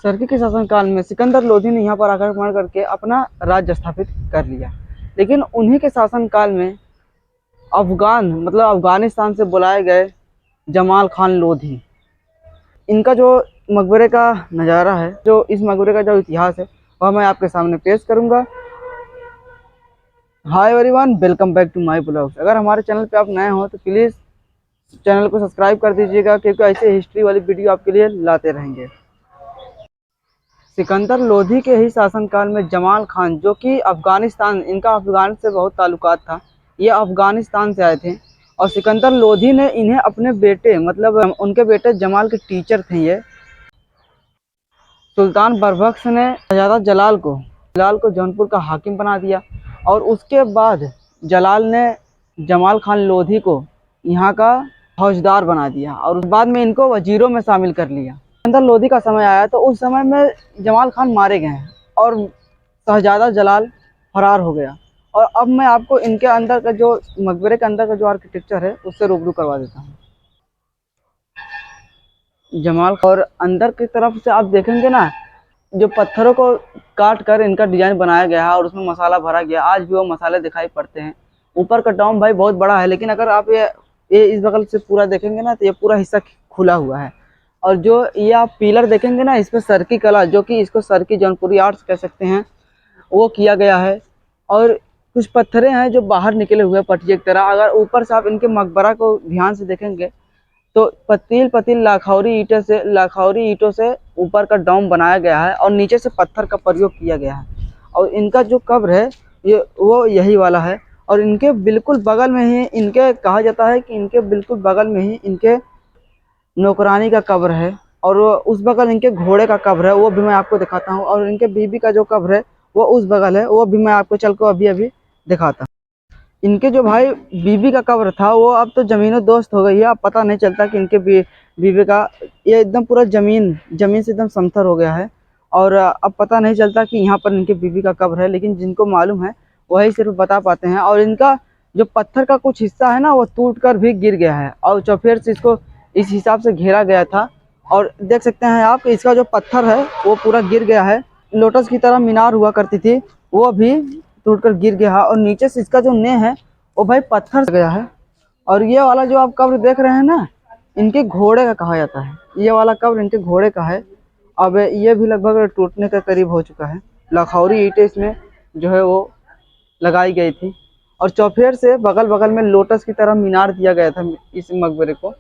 सरकी के शासनकाल में सिकंदर लोधी ने यहाँ पर आक्रमण करके अपना राज्य स्थापित कर लिया। लेकिन उन्हीं के शासनकाल में अफगान मतलब अफगानिस्तान से बुलाए गए जमाल खान लोधी, इनका जो मकबरे का नज़ारा है, जो इस मकबरे का जो इतिहास है, वह मैं आपके सामने पेश करूंगा। Hi everyone, welcome back to my blogs. अगर हमारे चैनल पे आप नए हो तो प्लीज़ चैनल को सब्सक्राइब कर दीजिएगा, क्योंकि ऐसे हिस्ट्री वाली वीडियो आपके लिए लाते रहेंगे। सिकंदर लोधी के ही शासनकाल में जमाल खान, जो कि अफगानिस्तान, इनका अफगान से बहुत ताल्लुकात था, ये अफगानिस्तान से आए थे। और सिकंदर लोधी ने इन्हें अपने बेटे मतलब उनके बेटे जमाल के टीचर थे ये। सुल्तान बरबख्श ने शहजादा जलाल को जौनपुर का हाकिम बना दिया, और उसके बाद जलाल ने जमाल खान लोधी को यहाँ का फौजदार बना दिया, और उस बाद में इनको वजीरों में शामिल कर लिया। सिकंदर लोधी का समय आया तो उस समय में जमाल खान मारे गए हैं और शहजादा जलाल फरार हो गया। और अब मैं आपको इनके अंदर का जो मकबरे के अंदर का जो आर्किटेक्चर है उससे रूबरू करवा देता हूँ। जमाल और अंदर की तरफ से आप देखेंगे ना, जो पत्थरों को काट कर इनका डिजाइन बनाया गया है और उसमें मसाला भरा गया, आज भी वो मसाले दिखाई पड़ते हैं। ऊपर का डोम भाई बहुत बड़ा है, लेकिन अगर आप ये इस बगल से पूरा देखेंगे ना तो ये पूरा हिस्सा खुला हुआ है। और जो ये आप पिलर देखेंगे ना, इसमें सरकी कला, जो कि इसको सरकी जौनपुरी आर्ट्स कह सकते हैं, वो किया गया है। और कुछ पत्थरें हैं जो बाहर निकले हुए हैं पटिया की तरह। अगर ऊपर से आप इनके मकबरा को ध्यान से देखेंगे तो पतील पतील लाखौरी ईंटों से ऊपर का डोम बनाया गया है और नीचे से पत्थर का प्रयोग किया गया है। और इनका जो कब्र है वो यही वाला है। और इनके बिल्कुल बगल में ही, इनके कहा जाता है कि इनके बिल्कुल बगल में ही इनके नौकरानी का कब्र है, और उस बगल इनके घोड़े का कब्र है, वो भी मैं आपको दिखाता हूँ। और इनके बीबी का जो कब्र है वो उस बगल है, वो भी मैं आपको चल को अभी अभी दिखाता हूँ। इनके जो भाई बीबी का कब्र था वो अब तो ज़मीनों दोस्त हो गई है। अब पता नहीं चलता कि इनके बीबी का, ये एकदम पूरा ज़मीन से एकदम समथर हो गया है। और अब पता नहीं चलता कि यहाँ पर इनके बीबी का कब्र है, लेकिन जिनको मालूम है वही सिर्फ बता पाते हैं। और इनका जो पत्थर का कुछ हिस्सा है ना, वो टूट कर भी गिर गया है और चौफेर से इसको इस हिसाब से घेरा गया था। और देख सकते हैं आप, इसका जो पत्थर है वो पूरा गिर गया है। लोटस की तरह मीनार हुआ करती थी, वो भी टूटकर गिर गया है। और नीचे से इसका जो ने है वो भाई पत्थर से गया है। और ये वाला जो आप कब्र देख रहे हैं ना, इनके घोड़े का कहा जाता है। ये वाला कब्र इनके घोड़े का है। अब ये भी लगभग टूटने के करीब हो चुका है। लाखौरी ईंटें इसमें जो है वो लगाई गई थी, और चौफेर से बगल बगल में लोटस की तरह मीनार दिया गया था इस मकबरे को।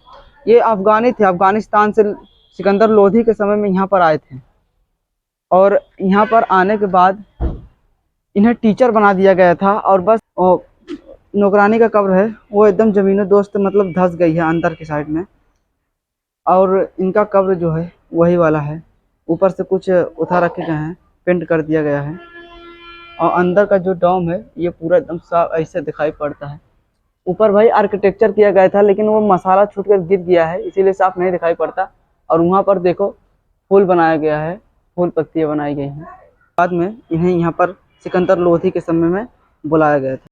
ये अफगानी थे, अफगानिस्तान से सिकंदर लोधी के समय में यहाँ पर आए थे। और यहाँ पर आने के बाद इन्हें टीचर बना दिया गया था। और बस नौकरानी का कब्र है वो एकदम ज़मीनों दोस्त मतलब धंस गई है अंदर की साइड में। और इनका कब्र जो है वही वाला है। ऊपर से कुछ उठा रखे गए हैं, पेंट कर दिया गया है। और अंदर का जो डोम है ये पूरा एकदम साफ ऐसे दिखाई पड़ता है। ऊपर भाई आर्किटेक्चर किया गया था, लेकिन वो मसाला छूट कर गिर गया है, इसीलिए साफ नहीं दिखाई पड़ता। और वहाँ पर देखो फूल बनाया गया है, फूल पत्तियाँ बनाई गई हैं। बाद में इन्हें यहाँ पर सिकंदर लोधी के समय में बुलाया गया था।